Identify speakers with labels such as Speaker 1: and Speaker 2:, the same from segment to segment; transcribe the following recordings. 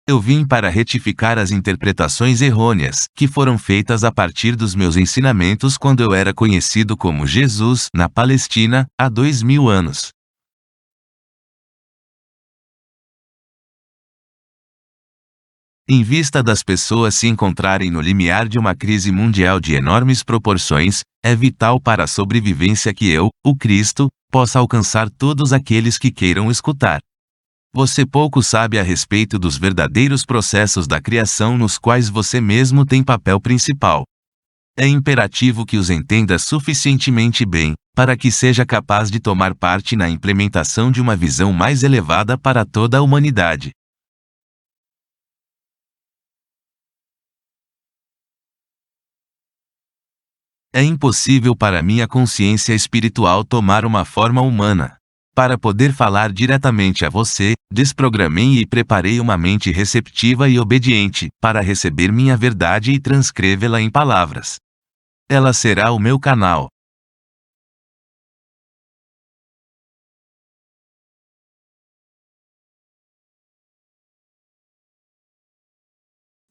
Speaker 1: Eu vim para retificar as interpretações errôneas que foram feitas a partir dos meus ensinamentos quando eu era conhecido como Jesus na Palestina, há 2000 anos. Em vista das pessoas se encontrarem no limiar de uma crise mundial de enormes proporções, é vital para a sobrevivência que eu, o Cristo, possa alcançar todos aqueles que queiram escutar. Você pouco sabe a respeito dos verdadeiros processos da criação nos quais você mesmo tem papel principal. É imperativo que os entenda suficientemente bem, para que seja capaz de tomar parte na implementação de uma visão mais elevada para toda a humanidade. É impossível para minha consciência espiritual tomar uma forma humana. Para poder falar diretamente a você, desprogramei e preparei uma mente receptiva e obediente, para receber minha verdade e transcrevê-la em palavras. Ela será o meu canal.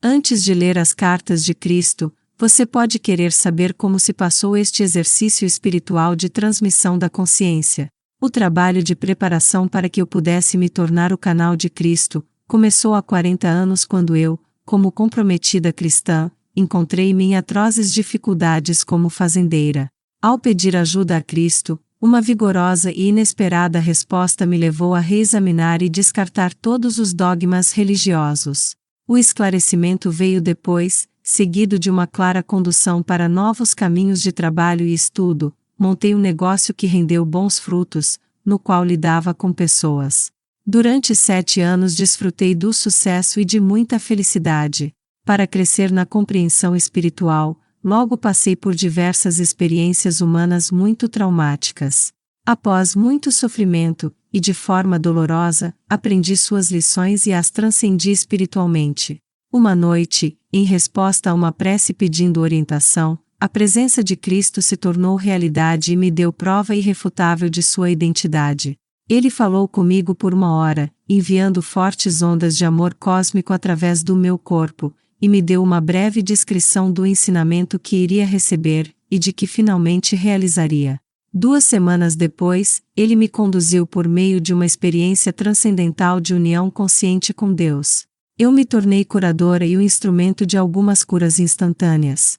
Speaker 2: Antes de ler as cartas de Cristo, você pode querer saber como se passou este exercício espiritual de transmissão da consciência. O trabalho de preparação para que eu pudesse me tornar o canal de Cristo começou há 40 anos quando eu, como comprometida cristã, encontrei-me em atrozes dificuldades como fazendeira. Ao pedir ajuda a Cristo, uma vigorosa e inesperada resposta me levou a reexaminar e descartar todos os dogmas religiosos. O esclarecimento veio depois, seguido de uma clara condução para novos caminhos de trabalho e estudo. Montei um negócio que rendeu bons frutos, no qual lidava com pessoas. Durante 7 anos desfrutei do sucesso e de muita felicidade. Para crescer na compreensão espiritual, logo passei por diversas experiências humanas muito traumáticas. Após muito sofrimento, e de forma dolorosa, aprendi suas lições e as transcendi espiritualmente. Uma noite, em resposta a uma prece pedindo orientação, a presença de Cristo se tornou realidade e me deu prova irrefutável de sua identidade. Ele falou comigo por 1 hora, enviando fortes ondas de amor cósmico através do meu corpo, e me deu uma breve descrição do ensinamento que iria receber, e de que finalmente realizaria. 2 semanas depois, ele me conduziu por meio de uma experiência transcendental de união consciente com Deus. Eu me tornei curadora e o instrumento de algumas curas instantâneas.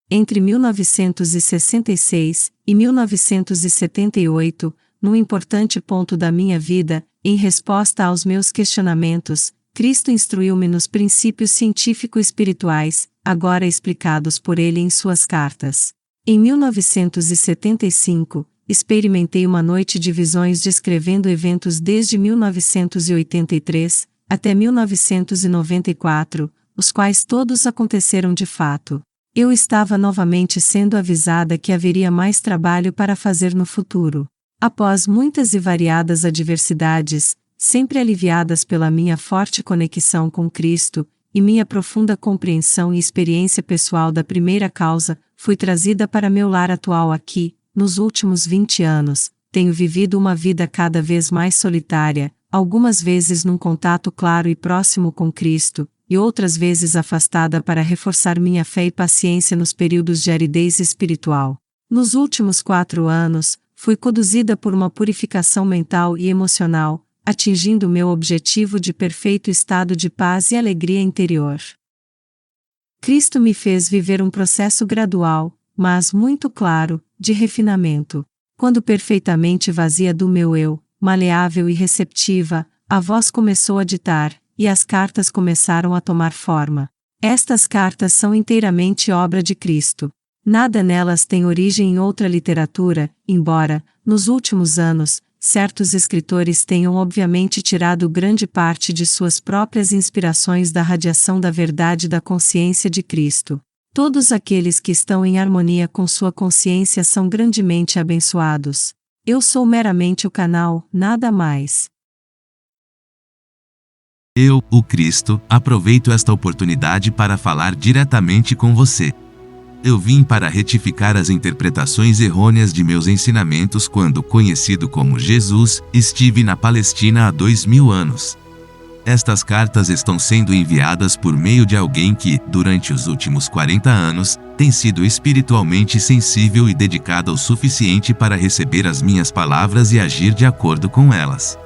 Speaker 2: Entre 1966 e 1978, num importante ponto da minha vida, em resposta aos meus questionamentos, Cristo instruiu-me nos princípios científico-espirituais, agora explicados por ele em suas cartas. Em 1975, experimentei uma noite de visões descrevendo eventos desde 1983 até 1994, os quais todos aconteceram de fato. Eu estava novamente sendo avisada que haveria mais trabalho para fazer no futuro. Após muitas e variadas adversidades, sempre aliviadas pela minha forte conexão com Cristo, e minha profunda compreensão e experiência pessoal da primeira causa, fui trazida para meu lar atual aqui, nos últimos 20 anos, tenho vivido uma vida cada vez mais solitária, algumas vezes num contato claro e próximo com Cristo, e outras vezes afastada para reforçar minha fé e paciência nos períodos de aridez espiritual. Nos últimos 4 anos, fui conduzida por uma purificação mental e emocional, atingindo meu objetivo de perfeito estado de paz e alegria interior. Cristo me fez viver um processo gradual, mas muito claro, de refinamento. Quando perfeitamente vazia do meu eu, maleável e receptiva, a voz começou a ditar, e as cartas começaram a tomar forma. Estas cartas são inteiramente obra de Cristo. Nada nelas tem origem em outra literatura, embora, nos últimos anos, certos escritores tenham obviamente tirado grande parte de suas próprias inspirações da radiação da verdade da consciência de Cristo. Todos aqueles que estão em harmonia com sua consciência são grandemente abençoados. Eu sou meramente o canal, nada mais.
Speaker 1: Eu, o Cristo, aproveito esta oportunidade para falar diretamente com você. Eu vim para retificar as interpretações errôneas de meus ensinamentos quando, conhecido como Jesus, estive na Palestina há 2000 anos. Estas cartas estão sendo enviadas por meio de alguém que, durante os últimos 40 anos, tem sido espiritualmente sensível e dedicado o suficiente para receber as minhas palavras e agir de acordo com elas.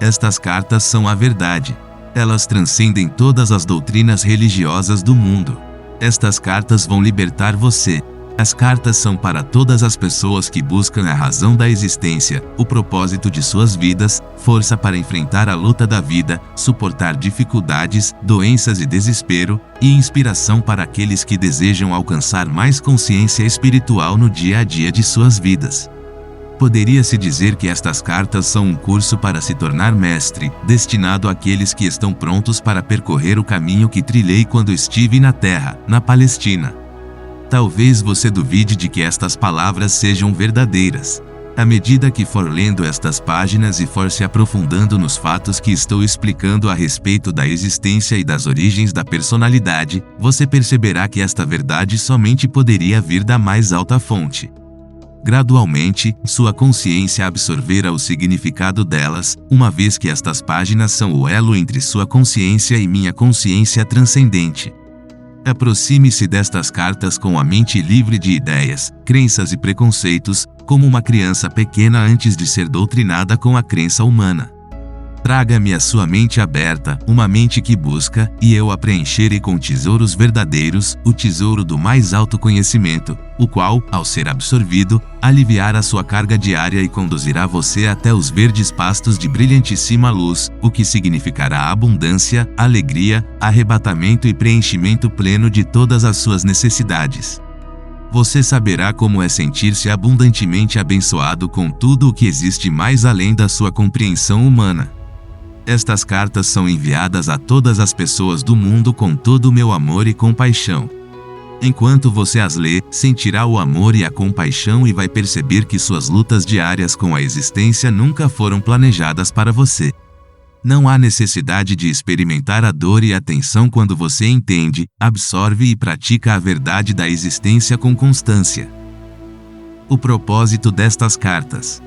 Speaker 1: Estas cartas são a verdade. Elas transcendem todas as doutrinas religiosas do mundo. Estas cartas vão libertar você. As cartas são para todas as pessoas que buscam a razão da existência, o propósito de suas vidas, força para enfrentar a luta da vida, suportar dificuldades, doenças e desespero, e inspiração para aqueles que desejam alcançar mais consciência espiritual no dia a dia de suas vidas. Poderia-se dizer que estas cartas são um curso para se tornar mestre, destinado àqueles que estão prontos para percorrer o caminho que trilhei quando estive na Terra, na Palestina. Talvez você duvide de que estas palavras sejam verdadeiras. À medida que for lendo estas páginas e for se aprofundando nos fatos que estou explicando a respeito da existência e das origens da personalidade, você perceberá que esta verdade somente poderia vir da mais alta fonte. Gradualmente, sua consciência absorverá o significado delas, uma vez que estas páginas são o elo entre sua consciência e minha consciência transcendente. Aproxime-se destas cartas com a mente livre de ideias, crenças e preconceitos, como uma criança pequena antes de ser doutrinada com a crença humana. Traga-me a sua mente aberta, uma mente que busca, e eu a preencherei com tesouros verdadeiros, o tesouro do mais alto conhecimento, o qual, ao ser absorvido, aliviará sua carga diária e conduzirá você até os verdes pastos de brilhantíssima luz, o que significará abundância, alegria, arrebatamento e preenchimento pleno de todas as suas necessidades. Você saberá como é sentir-se abundantemente abençoado com tudo o que existe mais além da sua compreensão humana. Estas cartas são enviadas a todas as pessoas do mundo com todo o meu amor e compaixão. Enquanto você as lê, sentirá o amor e a compaixão e vai perceber que suas lutas diárias com a existência nunca foram planejadas para você. Não há necessidade de experimentar a dor e a tensão quando você entende, absorve e pratica a verdade da existência com constância. O propósito destas cartas.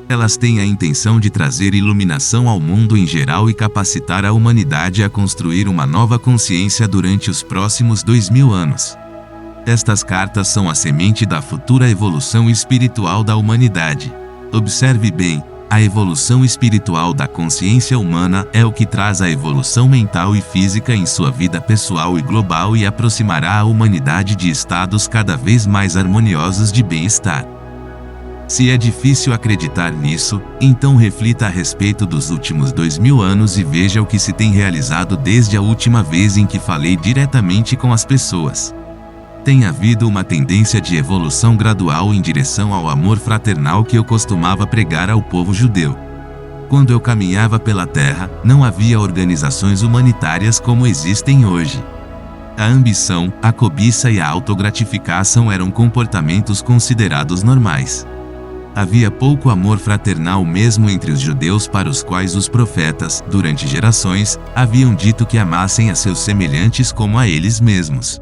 Speaker 1: Elas têm a intenção de trazer iluminação ao mundo em geral e capacitar a humanidade a construir uma nova consciência durante os próximos 2000 anos. Estas cartas são a semente da futura evolução espiritual da humanidade. Observe bem, a evolução espiritual da consciência humana é o que traz a evolução mental e física em sua vida pessoal e global e aproximará a humanidade de estados cada vez mais harmoniosos de bem-estar. Se é difícil acreditar nisso, então reflita a respeito dos últimos 2000 anos e veja o que se tem realizado desde a última vez em que falei diretamente com as pessoas. Tem havido uma tendência de evolução gradual em direção ao amor fraternal que eu costumava pregar ao povo judeu. Quando eu caminhava pela terra, não havia organizações humanitárias como existem hoje. A ambição, a cobiça e a autogratificação eram comportamentos considerados normais. Havia pouco amor fraternal mesmo entre os judeus para os quais os profetas, durante gerações, haviam dito que amassem a seus semelhantes como a eles mesmos.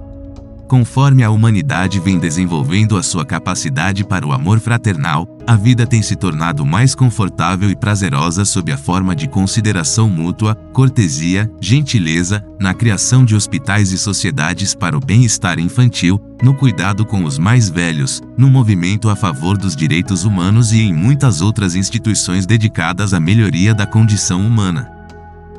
Speaker 1: Conforme a humanidade vem desenvolvendo a sua capacidade para o amor fraternal, a vida tem se tornado mais confortável e prazerosa sob a forma de consideração mútua, cortesia, gentileza, na criação de hospitais e sociedades para o bem-estar infantil, no cuidado com os mais velhos, no movimento a favor dos direitos humanos e em muitas outras instituições dedicadas à melhoria da condição humana.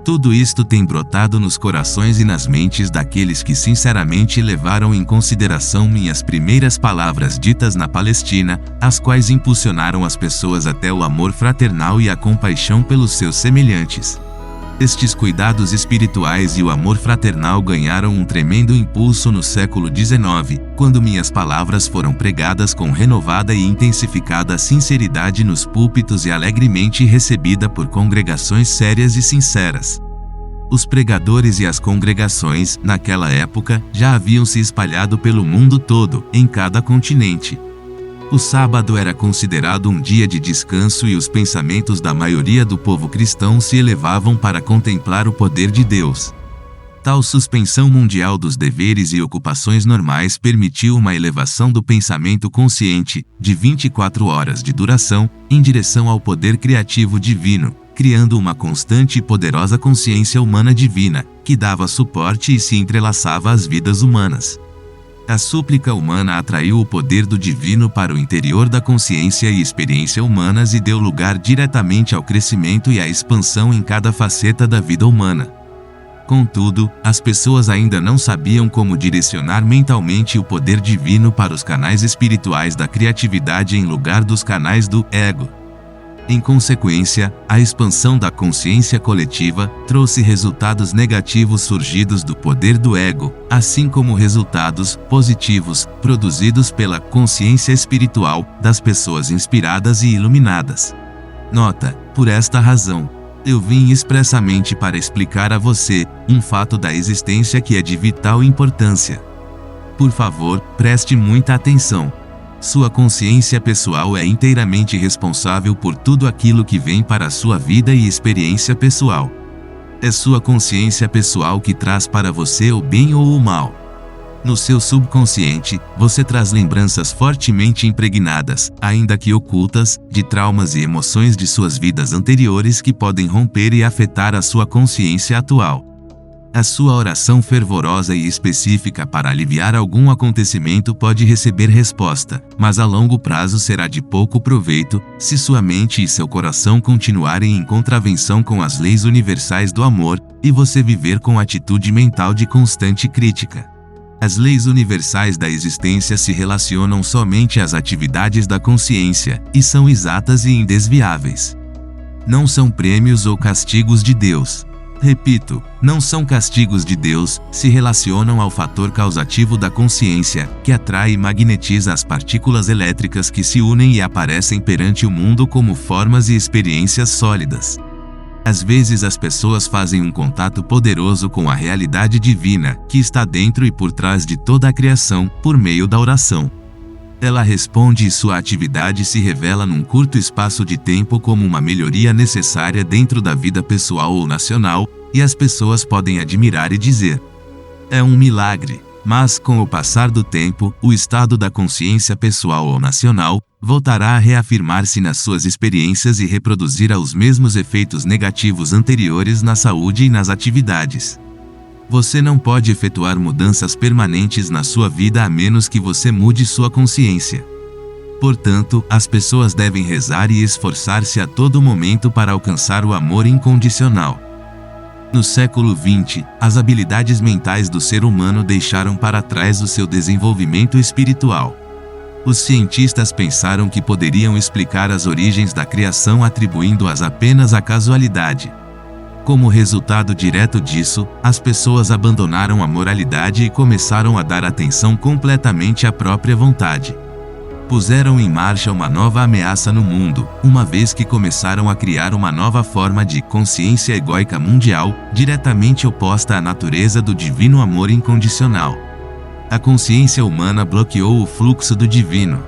Speaker 1: Tudo isto tem brotado nos corações e nas mentes daqueles que sinceramente levaram em consideração minhas primeiras palavras ditas na Palestina, as quais impulsionaram as pessoas até o amor fraternal e a compaixão pelos seus semelhantes. Estes cuidados espirituais e o amor fraternal ganharam um tremendo impulso no século XIX, quando minhas palavras foram pregadas com renovada e intensificada sinceridade nos púlpitos e alegremente recebida por congregações sérias e sinceras. Os pregadores e as congregações, naquela época, já haviam se espalhado pelo mundo todo, em cada continente. O sábado era considerado um dia de descanso e os pensamentos da maioria do povo cristão se elevavam para contemplar o poder de Deus. Tal suspensão mundial dos deveres e ocupações normais permitiu uma elevação do pensamento consciente, de 24 horas de duração, em direção ao poder criativo divino, criando uma constante e poderosa consciência humana divina, que dava suporte e se entrelaçava às vidas humanas. A súplica humana atraiu o poder do divino para o interior da consciência e experiência humanas e deu lugar diretamente ao crescimento e à expansão em cada faceta da vida humana. Contudo, as pessoas ainda não sabiam como direcionar mentalmente o poder divino para os canais espirituais da criatividade em lugar dos canais do ego. Em consequência, a expansão da consciência coletiva trouxe resultados negativos surgidos do poder do ego, assim como resultados positivos produzidos pela consciência espiritual das pessoas inspiradas e iluminadas. Nota: por esta razão, eu vim expressamente para explicar a você um fato da existência que é de vital importância. Por favor, preste muita atenção. Sua consciência pessoal é inteiramente responsável por tudo aquilo que vem para a sua vida e experiência pessoal. É sua consciência pessoal que traz para você o bem ou o mal. No seu subconsciente, você traz lembranças fortemente impregnadas, ainda que ocultas, de traumas e emoções de suas vidas anteriores que podem romper e afetar a sua consciência atual. A sua oração fervorosa e específica para aliviar algum acontecimento pode receber resposta, mas a longo prazo será de pouco proveito, se sua mente e seu coração continuarem em contravenção com as leis universais do amor, e você viver com atitude mental de constante crítica. As leis universais da existência se relacionam somente às atividades da consciência, e são exatas e indesviáveis. Não são prêmios ou castigos de Deus. Repito, não são castigos de Deus, se relacionam ao fator causativo da consciência, que atrai e magnetiza as partículas elétricas que se unem e aparecem perante o mundo como formas e experiências sólidas. Às vezes as pessoas fazem um contato poderoso com a realidade divina, que está dentro e por trás de toda a criação, por meio da oração. Ela responde e sua atividade se revela num curto espaço de tempo como uma melhoria necessária dentro da vida pessoal ou nacional, e as pessoas podem admirar e dizer: é um milagre. Mas, com o passar do tempo, o estado da consciência pessoal ou nacional voltará a reafirmar-se nas suas experiências e reproduzirá os mesmos efeitos negativos anteriores na saúde e nas atividades. Você não pode efetuar mudanças permanentes na sua vida a menos que você mude sua consciência. Portanto, as pessoas devem rezar e esforçar-se a todo momento para alcançar o amor incondicional. No século XX, as habilidades mentais do ser humano deixaram para trás o seu desenvolvimento espiritual. Os cientistas pensaram que poderiam explicar as origens da criação atribuindo-as apenas à casualidade. Como resultado direto disso, as pessoas abandonaram a moralidade e começaram a dar atenção completamente à própria vontade. Puseram em marcha uma nova ameaça no mundo, uma vez que começaram a criar uma nova forma de consciência egóica mundial, diretamente oposta à natureza do divino amor incondicional. A consciência humana bloqueou o fluxo do divino.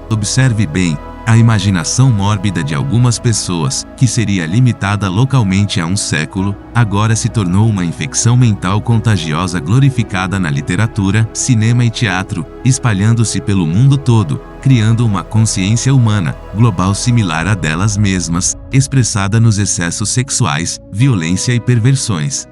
Speaker 1: Observe bem. A imaginação mórbida de algumas pessoas, que seria limitada localmente a um século, agora se tornou uma infecção mental contagiosa glorificada na literatura, cinema e teatro, espalhando-se pelo mundo todo, criando uma consciência humana, global similar à delas mesmas, expressada nos excessos sexuais, violência e perversões.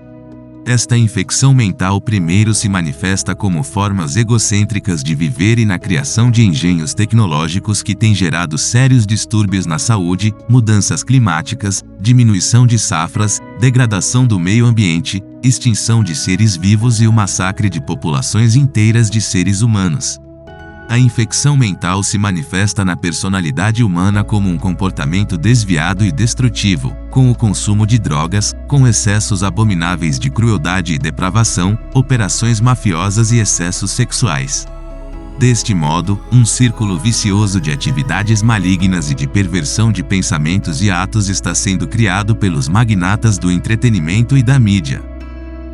Speaker 1: Esta infecção mental primeiro se manifesta como formas egocêntricas de viver e na criação de engenhos tecnológicos que têm gerado sérios distúrbios na saúde, mudanças climáticas, diminuição de safras, degradação do meio ambiente, extinção de seres vivos e o massacre de populações inteiras de seres humanos. A infecção mental se manifesta na personalidade humana como um comportamento desviado e destrutivo, com o consumo de drogas, com excessos abomináveis de crueldade e depravação, operações mafiosas e excessos sexuais. Deste modo, um círculo vicioso de atividades malignas e de perversão de pensamentos e atos está sendo criado pelos magnatas do entretenimento e da mídia.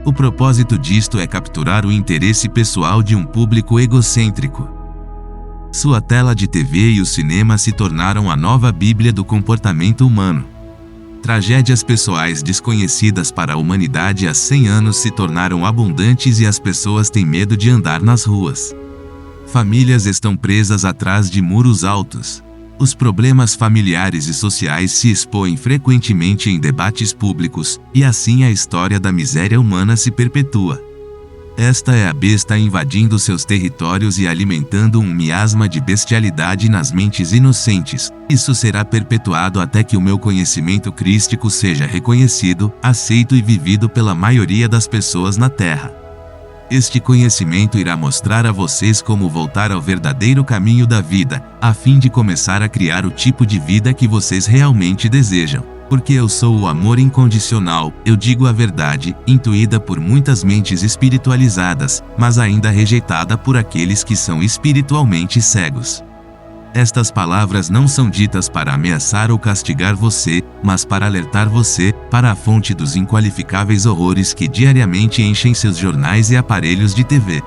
Speaker 1: O propósito disto é capturar o interesse pessoal de um público egocêntrico. Sua tela de TV e o cinema se tornaram a nova Bíblia do comportamento humano. Tragédias pessoais desconhecidas para a humanidade há 100 anos se tornaram abundantes e as pessoas têm medo de andar nas ruas. Famílias estão presas atrás de muros altos. Os problemas familiares e sociais se expõem frequentemente em debates públicos, e assim a história da miséria humana se perpetua. Esta é a besta invadindo seus territórios e alimentando um miasma de bestialidade nas mentes inocentes. Isso será perpetuado até que o meu conhecimento crístico seja reconhecido, aceito e vivido pela maioria das pessoas na Terra. Este conhecimento irá mostrar a vocês como voltar ao verdadeiro caminho da vida, a fim de começar a criar o tipo de vida que vocês realmente desejam. Porque eu sou o amor incondicional, eu digo a verdade, intuída por muitas mentes espiritualizadas, mas ainda rejeitada por aqueles que são espiritualmente cegos. Estas palavras não são ditas para ameaçar ou castigar você, mas para alertar você para a fonte dos inqualificáveis horrores que diariamente enchem seus jornais e aparelhos de TV.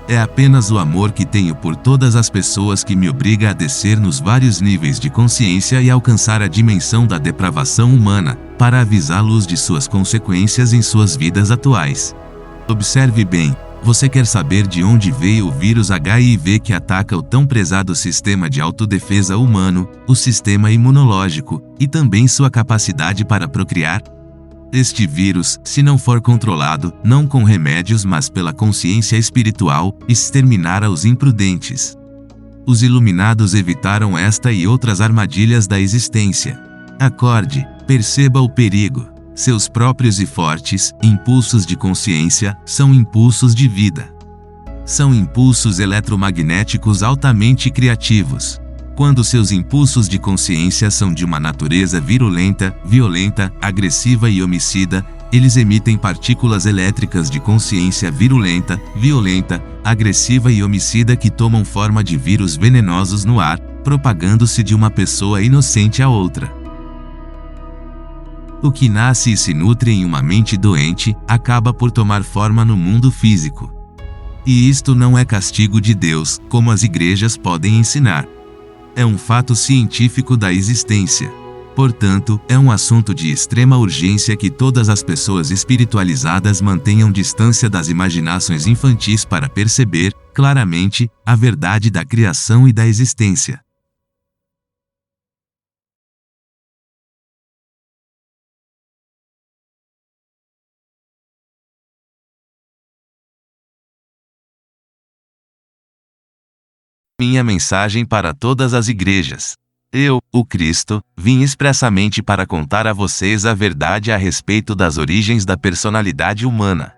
Speaker 1: É apenas o amor que tenho por todas as pessoas que me obriga a descer nos vários níveis de consciência e alcançar a dimensão da depravação humana, para avisá-los de suas consequências em suas vidas atuais. Observe bem, você quer saber de onde veio o vírus HIV que ataca o tão prezado sistema de autodefesa humano, o sistema imunológico, e também sua capacidade para procriar? Este vírus, se não for controlado, não com remédios mas pela consciência espiritual, exterminará os imprudentes. Os iluminados evitaram esta e outras armadilhas da existência. Acorde, perceba o perigo. Seus próprios e fortes impulsos de consciência são impulsos de vida. São impulsos eletromagnéticos altamente criativos. Quando seus impulsos de consciência são de uma natureza virulenta, violenta, agressiva e homicida, eles emitem partículas elétricas de consciência virulenta, violenta, agressiva e homicida que tomam forma de vírus venenosos no ar, propagando-se de uma pessoa inocente a outra. O que nasce e se nutre em uma mente doente, acaba por tomar forma no mundo físico. E isto não é castigo de Deus, como as igrejas podem ensinar. É um fato científico da existência. Portanto, é um assunto de extrema urgência que todas as pessoas espiritualizadas mantenham distância das imaginações infantis para perceber, claramente, a verdade da criação e da existência. Minha mensagem para todas as igrejas. Eu, o Cristo, vim expressamente para contar a vocês a verdade a respeito das origens da personalidade humana.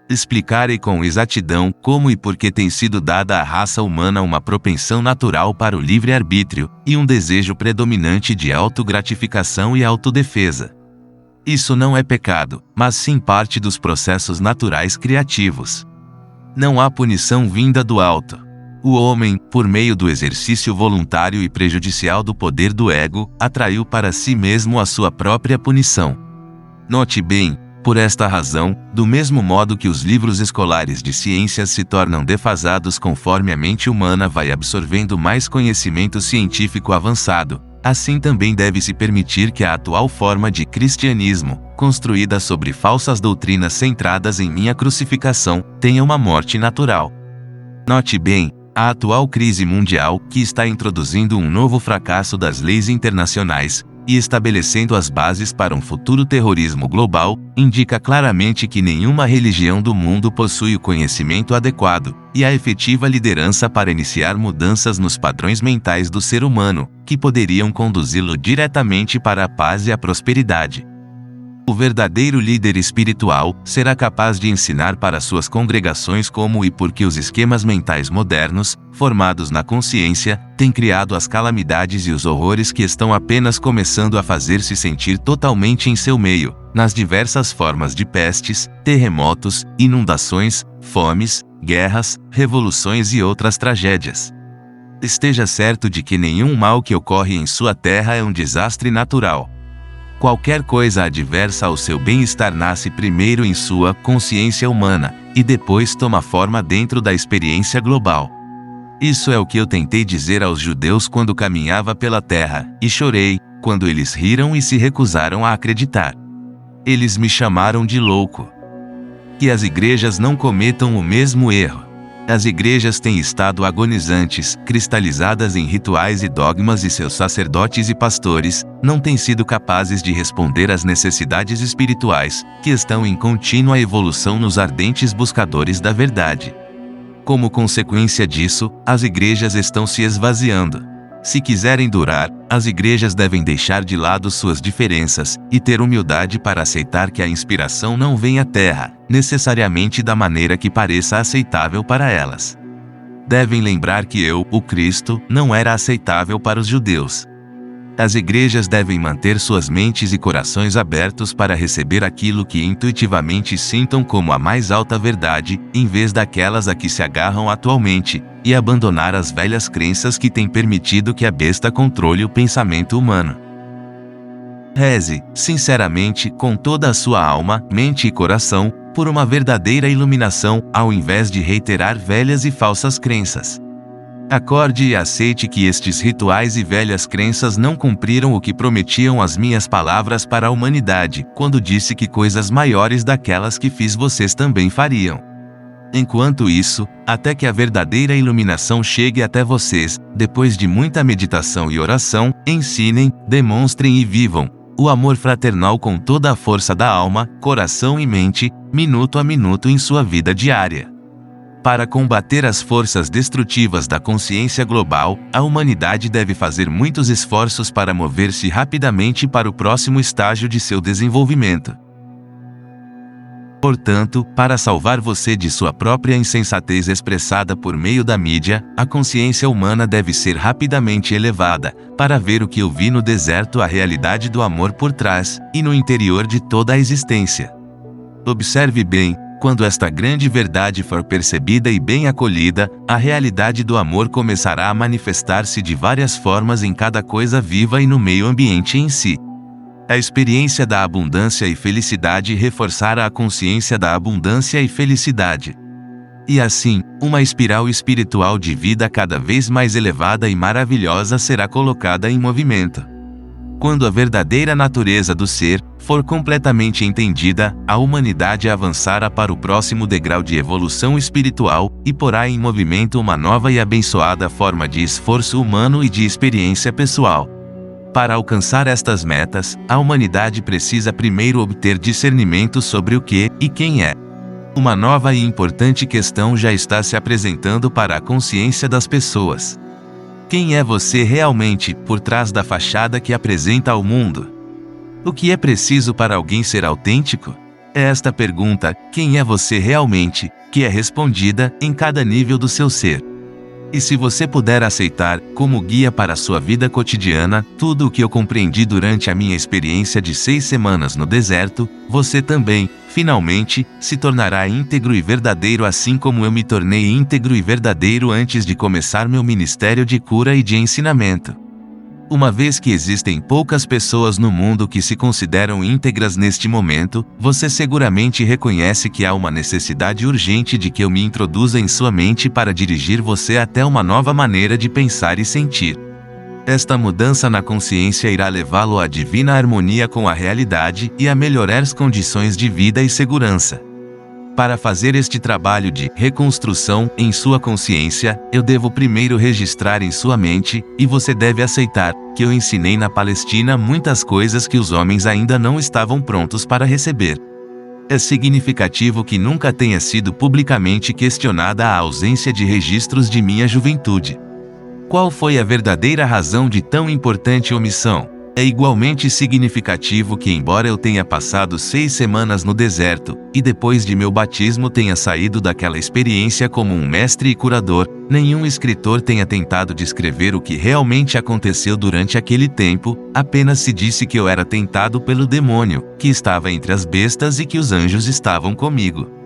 Speaker 1: Explicarei com exatidão como e por que tem sido dada à raça humana uma propensão natural para o livre-arbítrio, e um desejo predominante de autogratificação e autodefesa. Isso não é pecado, mas sim parte dos processos naturais criativos. Não há punição vinda do alto. O homem, por meio do exercício voluntário e prejudicial do poder do ego, atraiu para si mesmo a sua própria punição. Note bem, por esta razão, do mesmo modo que os livros escolares de ciências se tornam defasados conforme a mente humana vai absorvendo mais conhecimento científico avançado, assim também deve-se permitir que a atual forma de cristianismo, construída sobre falsas doutrinas centradas em minha crucificação, tenha uma morte natural. Note bem, a atual crise mundial, que está introduzindo um novo fracasso das leis internacionais, e estabelecendo as bases para um futuro terrorismo global, indica claramente que nenhuma religião do mundo possui o conhecimento adequado, e a efetiva liderança para iniciar mudanças nos padrões mentais do ser humano, que poderiam conduzi-lo diretamente para a paz e a prosperidade. O verdadeiro líder espiritual será capaz de ensinar para suas congregações como e por que os esquemas mentais modernos, formados na consciência, têm criado as calamidades e os horrores que estão apenas começando a fazer-se sentir totalmente em seu meio, nas diversas formas de pestes, terremotos, inundações, fomes, guerras, revoluções e outras tragédias. Esteja certo de que nenhum mal que ocorre em sua terra é um desastre natural. Qualquer coisa adversa ao seu bem-estar nasce primeiro em sua consciência humana, e depois toma forma dentro da experiência global. Isso é o que eu tentei dizer aos judeus quando caminhava pela terra, e chorei, quando eles riram e se recusaram a acreditar. Eles me chamaram de louco. Que as igrejas não cometam o mesmo erro. As igrejas têm estado agonizantes, cristalizadas em rituais e dogmas, e seus sacerdotes e pastores não têm sido capazes de responder às necessidades espirituais, que estão em contínua evolução nos ardentes buscadores da verdade. Como consequência disso, as igrejas estão se esvaziando. Se quiserem durar, as igrejas devem deixar de lado suas diferenças e ter humildade para aceitar que a inspiração não vem à Terra, necessariamente da maneira que pareça aceitável para elas. Devem lembrar que eu, o Cristo, não era aceitável para os judeus. As igrejas devem manter suas mentes e corações abertos para receber aquilo que intuitivamente sintam como a mais alta verdade, em vez daquelas a que se agarram atualmente, e abandonar as velhas crenças que têm permitido que a besta controle o pensamento humano. Reze, sinceramente, com toda a sua alma, mente e coração, por uma verdadeira iluminação, ao invés de reiterar velhas e falsas crenças. Acorde e aceite que estes rituais e velhas crenças não cumpriram o que prometiam as minhas palavras para a humanidade, quando disse que coisas maiores daquelas que fiz vocês também fariam. Enquanto isso, até que a verdadeira iluminação chegue até vocês, depois de muita meditação e oração, ensinem, demonstrem e vivam o amor fraternal com toda a força da alma, coração e mente, minuto a minuto em sua vida diária. Para combater as forças destrutivas da consciência global, a humanidade deve fazer muitos esforços para mover-se rapidamente para o próximo estágio de seu desenvolvimento. Portanto, para salvar você de sua própria insensatez expressada por meio da mídia, a consciência humana deve ser rapidamente elevada, para ver o que eu vi no deserto, a realidade do amor por trás, e no interior de toda a existência. Observe bem. Quando esta grande verdade for percebida e bem acolhida, a realidade do amor começará a manifestar-se de várias formas em cada coisa viva e no meio ambiente em si. A experiência da abundância e felicidade reforçará a consciência da abundância e felicidade. E assim, uma espiral espiritual de vida cada vez mais elevada e maravilhosa será colocada em movimento. Quando a verdadeira natureza do ser for completamente entendida, a humanidade avançará para o próximo degrau de evolução espiritual e porá em movimento uma nova e abençoada forma de esforço humano e de experiência pessoal. Para alcançar estas metas, a humanidade precisa primeiro obter discernimento sobre o que e quem é. Uma nova e importante questão já está se apresentando para a consciência das pessoas. Quem é você realmente, por trás da fachada que apresenta ao mundo? O que é preciso para alguém ser autêntico? É esta pergunta, quem é você realmente, que é respondida em cada nível do seu ser. E se você puder aceitar, como guia para a sua vida cotidiana, tudo o que eu compreendi durante a minha experiência de 6 semanas no deserto, você também, finalmente, se tornará íntegro e verdadeiro, assim como eu me tornei íntegro e verdadeiro antes de começar meu ministério de cura e de ensinamento. Uma vez que existem poucas pessoas no mundo que se consideram íntegras neste momento, você seguramente reconhece que há uma necessidade urgente de que eu me introduza em sua mente para dirigir você até uma nova maneira de pensar e sentir. Esta mudança na consciência irá levá-lo à divina harmonia com a realidade e a melhorar as condições de vida e segurança. Para fazer este trabalho de reconstrução em sua consciência, eu devo primeiro registrar em sua mente, e você deve aceitar, que eu ensinei na Palestina muitas coisas que os homens ainda não estavam prontos para receber. É significativo que nunca tenha sido publicamente questionada a ausência de registros de minha juventude. Qual foi a verdadeira razão de tão importante omissão? É igualmente significativo que, embora eu tenha passado 6 semanas no deserto, e depois de meu batismo tenha saído daquela experiência como um mestre e curador, nenhum escritor tenha tentado descrever o que realmente aconteceu durante aquele tempo, apenas se disse que eu era tentado pelo demônio, que estava entre as bestas e que os anjos estavam comigo.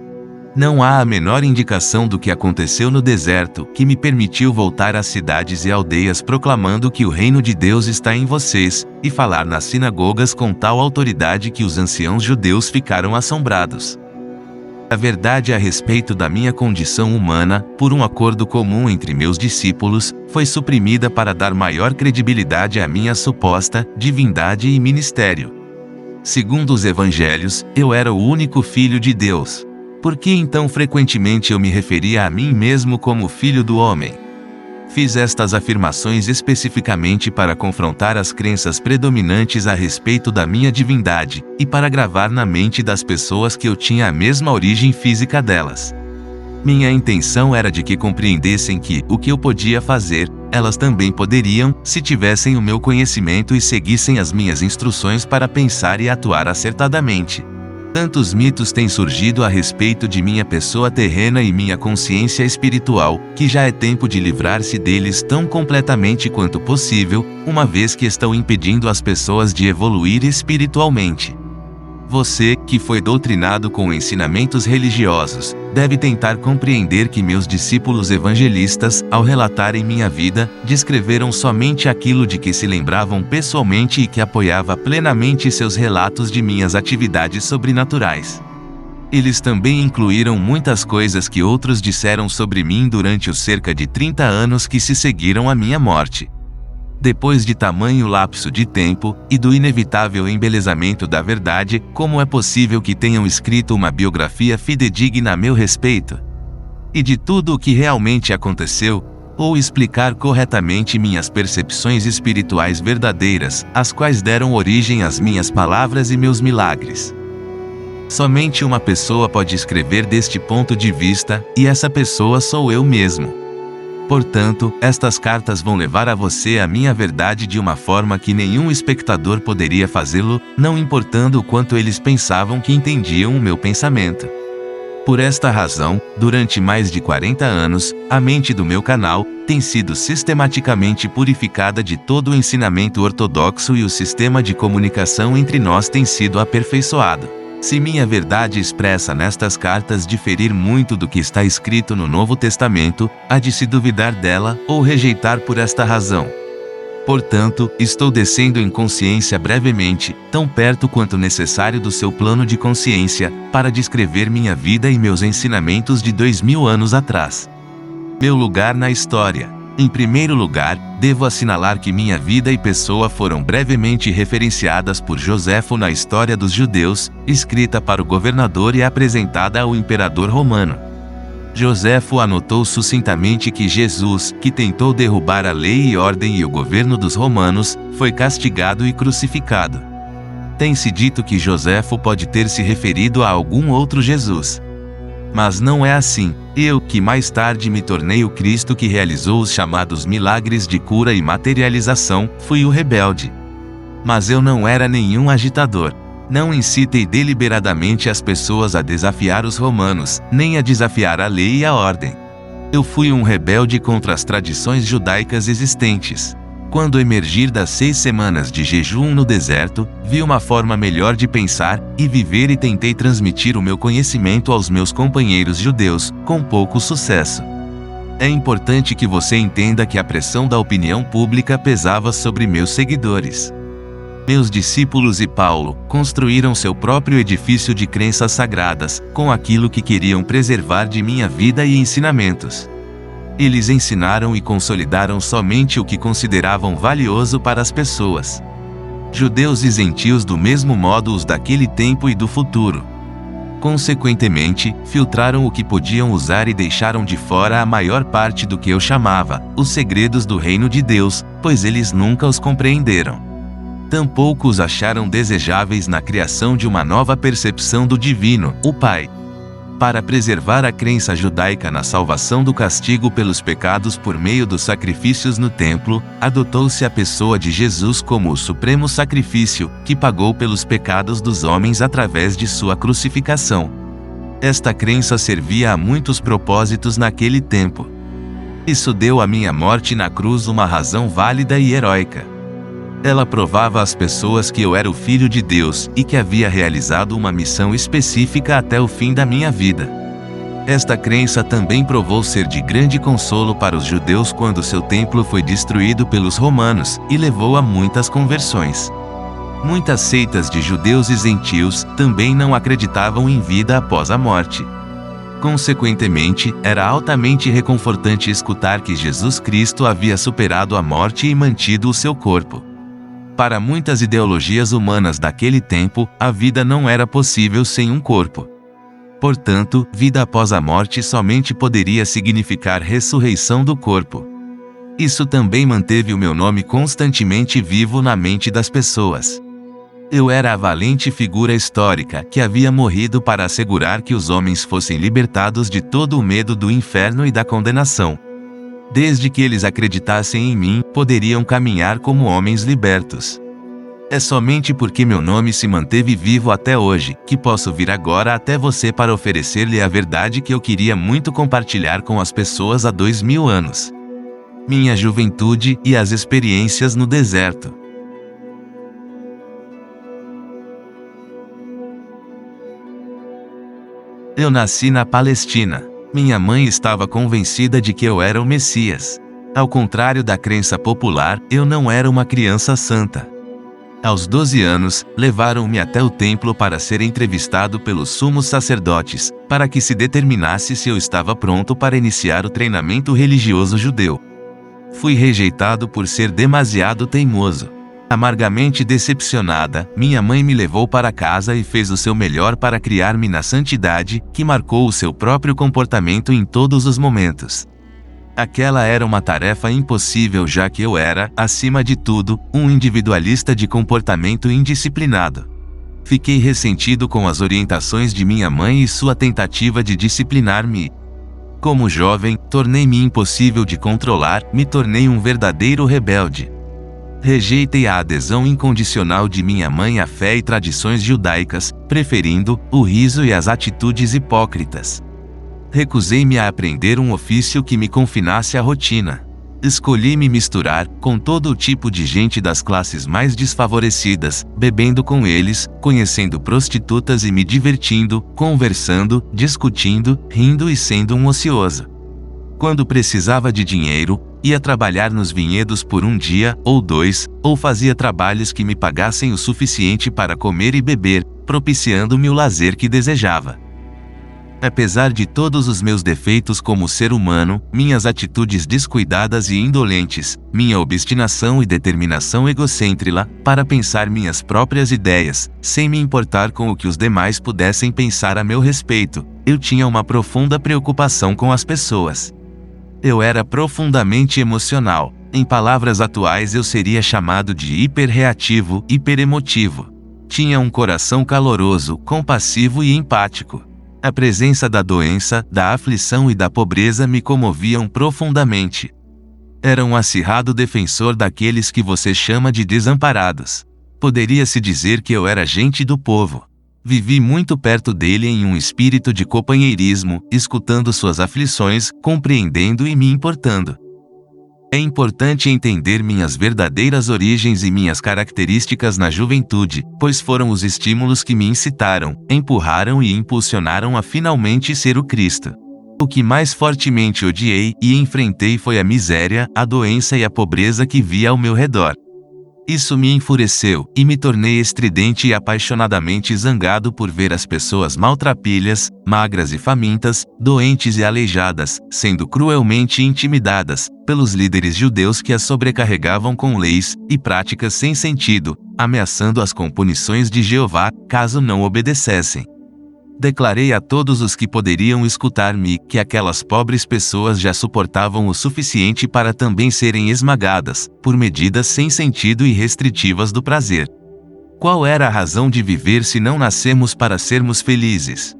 Speaker 1: Não há a menor indicação do que aconteceu no deserto, que me permitiu voltar às cidades e aldeias proclamando que o reino de Deus está em vocês, e falar nas sinagogas com tal autoridade que os anciãos judeus ficaram assombrados. A verdade a respeito da minha condição humana, por um acordo comum entre meus discípulos, foi suprimida para dar maior credibilidade à minha suposta divindade e ministério. Segundo os evangelhos, eu era o único filho de Deus. Por que então frequentemente eu me referia a mim mesmo como filho do homem? Fiz estas afirmações especificamente para confrontar as crenças predominantes a respeito da minha divindade, e para gravar na mente das pessoas que eu tinha a mesma origem física delas. Minha intenção era de que compreendessem que, o que eu podia fazer, elas também poderiam, se tivessem o meu conhecimento e seguissem as minhas instruções para pensar e atuar acertadamente. Tantos mitos têm surgido a respeito de minha pessoa terrena e minha consciência espiritual, que já é tempo de livrar-se deles tão completamente quanto possível, uma vez que estão impedindo as pessoas de evoluir espiritualmente. Você, que foi doutrinado com ensinamentos religiosos, deve tentar compreender que meus discípulos evangelistas, ao relatarem minha vida, descreveram somente aquilo de que se lembravam pessoalmente e que apoiava plenamente seus relatos de minhas atividades sobrenaturais. Eles também incluíram muitas coisas que outros disseram sobre mim durante os cerca de 30 anos que se seguiram à minha morte. Depois de tamanho lapso de tempo, e do inevitável embelezamento da verdade, como é possível que tenham escrito uma biografia fidedigna a meu respeito? E de tudo o que realmente aconteceu, ou explicar corretamente minhas percepções espirituais verdadeiras, as quais deram origem às minhas palavras e meus milagres. Somente uma pessoa pode escrever deste ponto de vista, e essa pessoa sou eu mesmo. Portanto, estas cartas vão levar a você a minha verdade de uma forma que nenhum espectador poderia fazê-lo, não importando o quanto eles pensavam que entendiam o meu pensamento. Por esta razão, durante mais de 40 anos, a mente do meu canal tem sido sistematicamente purificada de todo o ensinamento ortodoxo e o sistema de comunicação entre nós tem sido aperfeiçoado. Se minha verdade expressa nestas cartas diferir muito do que está escrito no Novo Testamento, há de se duvidar dela, ou rejeitar por esta razão. Portanto, estou descendo em consciência brevemente, tão perto quanto necessário do seu plano de consciência, para descrever minha vida e meus ensinamentos de 2000 anos atrás. Meu lugar na história. Em primeiro lugar, devo assinalar que minha vida e pessoa foram brevemente referenciadas por Joséfo na História dos Judeus, escrita para o governador e apresentada ao imperador romano. Joséfo anotou sucintamente que Jesus, que tentou derrubar a lei e ordem e o governo dos romanos, foi castigado e crucificado. Tem-se dito que Joséfo pode ter se referido a algum outro Jesus. Mas não é assim. Eu, que mais tarde me tornei o Cristo que realizou os chamados milagres de cura e materialização, fui o rebelde. Mas eu não era nenhum agitador. Não incitei deliberadamente as pessoas a desafiar os romanos, nem a desafiar a lei e a ordem. Eu fui um rebelde contra as tradições judaicas existentes. Quando emergir das 6 semanas de jejum no deserto, vi uma forma melhor de pensar e viver e tentei transmitir o meu conhecimento aos meus companheiros judeus, com pouco sucesso. É importante que você entenda que a pressão da opinião pública pesava sobre meus seguidores. Meus discípulos e Paulo construíram seu próprio edifício de crenças sagradas, com aquilo que queriam preservar de minha vida e ensinamentos. Eles ensinaram e consolidaram somente o que consideravam valioso para as pessoas. Judeus e gentios do mesmo modo os daquele tempo e do futuro. Consequentemente, filtraram o que podiam usar e deixaram de fora a maior parte do que eu chamava os segredos do reino de Deus, pois eles nunca os compreenderam. Tampouco os acharam desejáveis na criação de uma nova percepção do divino, o Pai. Para preservar a crença judaica na salvação do castigo pelos pecados por meio dos sacrifícios no templo, adotou-se a pessoa de Jesus como o supremo sacrifício, que pagou pelos pecados dos homens através de sua crucificação. Esta crença servia a muitos propósitos naquele tempo. Isso deu à minha morte na cruz uma razão válida e heróica. Ela provava às pessoas que eu era o Filho de Deus e que havia realizado uma missão específica até o fim da minha vida. Esta crença também provou ser de grande consolo para os judeus quando seu templo foi destruído pelos romanos, e levou a muitas conversões. Muitas seitas de judeus e gentios também não acreditavam em vida após a morte. Consequentemente, era altamente reconfortante escutar que Jesus Cristo havia superado a morte e mantido o seu corpo. Para muitas ideologias humanas daquele tempo, a vida não era possível sem um corpo. Portanto, vida após a morte somente poderia significar ressurreição do corpo. Isso também manteve o meu nome constantemente vivo na mente das pessoas. Eu era a valente figura histórica que havia morrido para assegurar que os homens fossem libertados de todo o medo do inferno e da condenação. Desde que eles acreditassem em mim, poderiam caminhar como homens libertos. É somente porque meu nome se manteve vivo até hoje, que posso vir agora até você para oferecer-lhe a verdade que eu queria muito compartilhar com as pessoas há 2000 anos. Minha juventude e as experiências no deserto. Eu nasci na Palestina. Minha mãe estava convencida de que eu era o Messias. Ao contrário da crença popular, eu não era uma criança santa. Aos 12 anos, levaram-me até o templo para ser entrevistado pelos sumos sacerdotes, para que se determinasse se eu estava pronto para iniciar o treinamento religioso judeu. Fui rejeitado por ser demasiado teimoso. Amargamente decepcionada, minha mãe me levou para casa e fez o seu melhor para criar-me na santidade, que marcou o seu próprio comportamento em todos os momentos. Aquela era uma tarefa impossível, já que eu era, acima de tudo, um individualista de comportamento indisciplinado. Fiquei ressentido com as orientações de minha mãe e sua tentativa de disciplinar-me. Como jovem, tornei-me impossível de controlar, me tornei um verdadeiro rebelde. Rejeitei a adesão incondicional de minha mãe à fé e tradições judaicas, preferindo o riso e as atitudes hipócritas. Recusei-me a aprender um ofício que me confinasse à rotina. Escolhi me misturar com todo o tipo de gente das classes mais desfavorecidas, bebendo com eles, conhecendo prostitutas e me divertindo, conversando, discutindo, rindo e sendo um ocioso. Quando precisava de dinheiro, ia trabalhar nos vinhedos por um dia ou 2, ou fazia trabalhos que me pagassem o suficiente para comer e beber, propiciando-me o lazer que desejava. Apesar de todos os meus defeitos como ser humano, minhas atitudes descuidadas e indolentes, minha obstinação e determinação egocêntrica para pensar minhas próprias ideias, sem me importar com o que os demais pudessem pensar a meu respeito, eu tinha uma profunda preocupação com as pessoas. Eu era profundamente emocional. Em palavras atuais eu seria chamado de hiperreativo, hiperemotivo. Tinha um coração caloroso, compassivo e empático. A presença da doença, da aflição e da pobreza me comoviam profundamente. Era um acirrado defensor daqueles que você chama de desamparados. Poderia-se dizer que eu era gente do povo. Vivi muito perto dele em um espírito de companheirismo, escutando suas aflições, compreendendo e me importando. É importante entender minhas verdadeiras origens e minhas características na juventude, pois foram os estímulos que me incitaram, empurraram e impulsionaram a finalmente ser o Cristo. O que mais fortemente odiei e enfrentei foi a miséria, a doença e a pobreza que via ao meu redor. Isso me enfureceu, e me tornei estridente e apaixonadamente zangado por ver as pessoas maltrapilhas, magras e famintas, doentes e aleijadas, sendo cruelmente intimidadas pelos líderes judeus que as sobrecarregavam com leis e práticas sem sentido, ameaçando-as com punições de Jeová, caso não obedecessem. Declarei a todos os que poderiam escutar-me que aquelas pobres pessoas já suportavam o suficiente para também serem esmagadas por medidas sem sentido e restritivas do prazer. Qual era a razão de viver se não nascemos para sermos felizes?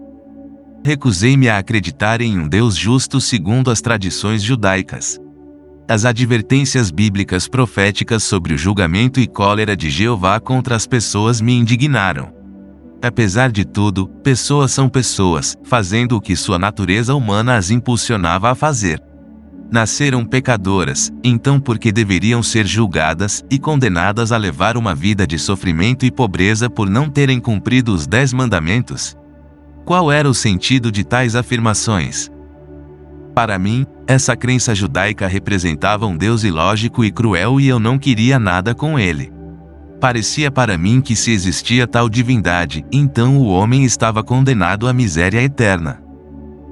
Speaker 1: Recusei-me a acreditar em um Deus justo segundo as tradições judaicas. As advertências bíblicas proféticas sobre o julgamento e cólera de Jeová contra as pessoas me indignaram. Apesar de tudo, pessoas são pessoas, fazendo o que sua natureza humana as impulsionava a fazer. Nasceram pecadoras, então por que deveriam ser julgadas e condenadas a levar uma vida de sofrimento e pobreza por não terem cumprido os 10 mandamentos? Qual era o sentido de tais afirmações? Para mim, essa crença judaica representava um Deus ilógico e cruel e eu não queria nada com ele. Parecia para mim que se existia tal divindade, então o homem estava condenado à miséria eterna.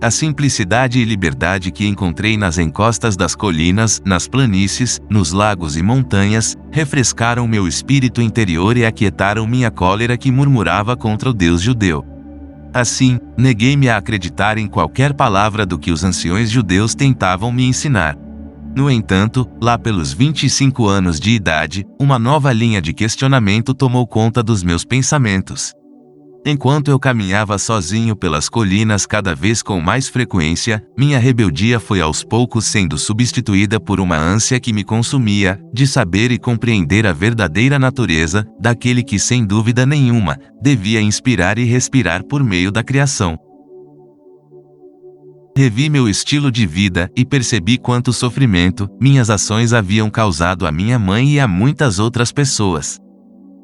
Speaker 1: A simplicidade e liberdade que encontrei nas encostas das colinas, nas planícies, nos lagos e montanhas, refrescaram meu espírito interior e aquietaram minha cólera que murmurava contra o Deus judeu. Assim, neguei-me a acreditar em qualquer palavra do que os anciões judeus tentavam me ensinar. No entanto, lá pelos 25 anos de idade, uma nova linha de questionamento tomou conta dos meus pensamentos. Enquanto eu caminhava sozinho pelas colinas cada vez com mais frequência, minha rebeldia foi aos poucos sendo substituída por uma ânsia que me consumia, de saber e compreender a verdadeira natureza daquele que, sem dúvida nenhuma, devia inspirar e respirar por meio da criação. Revi meu estilo de vida e percebi quanto sofrimento minhas ações haviam causado à minha mãe e a muitas outras pessoas.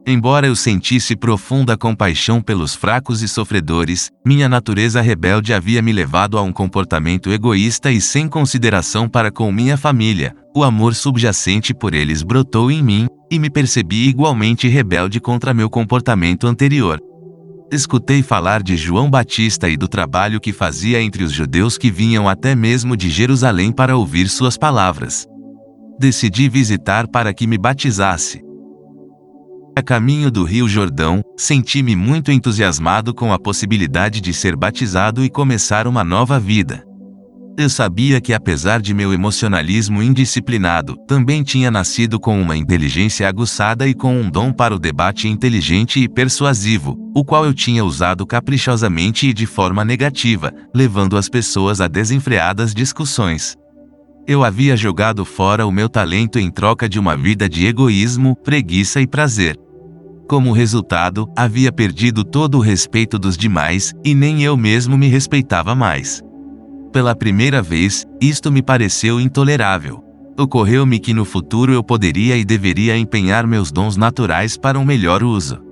Speaker 1: Embora eu sentisse profunda compaixão pelos fracos e sofredores, minha natureza rebelde havia me levado a um comportamento egoísta e sem consideração para com minha família. O amor subjacente por eles brotou em mim, e me percebi igualmente rebelde contra meu comportamento anterior. Escutei falar de João Batista e do trabalho que fazia entre os judeus que vinham até mesmo de Jerusalém para ouvir suas palavras. Decidi visitar para que me batizasse. A caminho do Rio Jordão, senti-me muito entusiasmado com a possibilidade de ser batizado e começar uma nova vida. Eu sabia que, apesar de meu emocionalismo indisciplinado, também tinha nascido com uma inteligência aguçada e com um dom para o debate inteligente e persuasivo, o qual eu tinha usado caprichosamente e de forma negativa, levando as pessoas a desenfreadas discussões. Eu havia jogado fora o meu talento em troca de uma vida de egoísmo, preguiça e prazer. Como resultado, havia perdido todo o respeito dos demais, e nem eu mesmo me respeitava mais. Pela primeira vez, isto me pareceu intolerável. Ocorreu-me que no futuro eu poderia e deveria empenhar meus dons naturais para um melhor uso.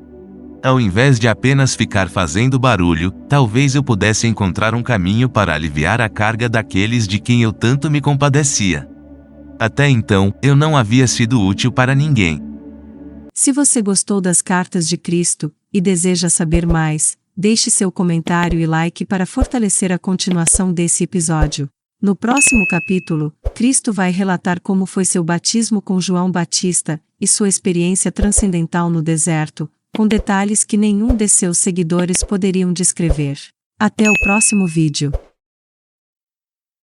Speaker 1: Ao invés de apenas ficar fazendo barulho, talvez eu pudesse encontrar um caminho para aliviar a carga daqueles de quem eu tanto me compadecia. Até então, eu não havia sido útil para ninguém.
Speaker 2: Se você gostou das cartas de Cristo, e deseja saber mais, deixe seu comentário e like para fortalecer a continuação desse episódio. No próximo capítulo, Cristo vai relatar como foi seu batismo com João Batista, e sua experiência transcendental no deserto, com detalhes que nenhum de seus seguidores poderiam descrever. Até o próximo vídeo.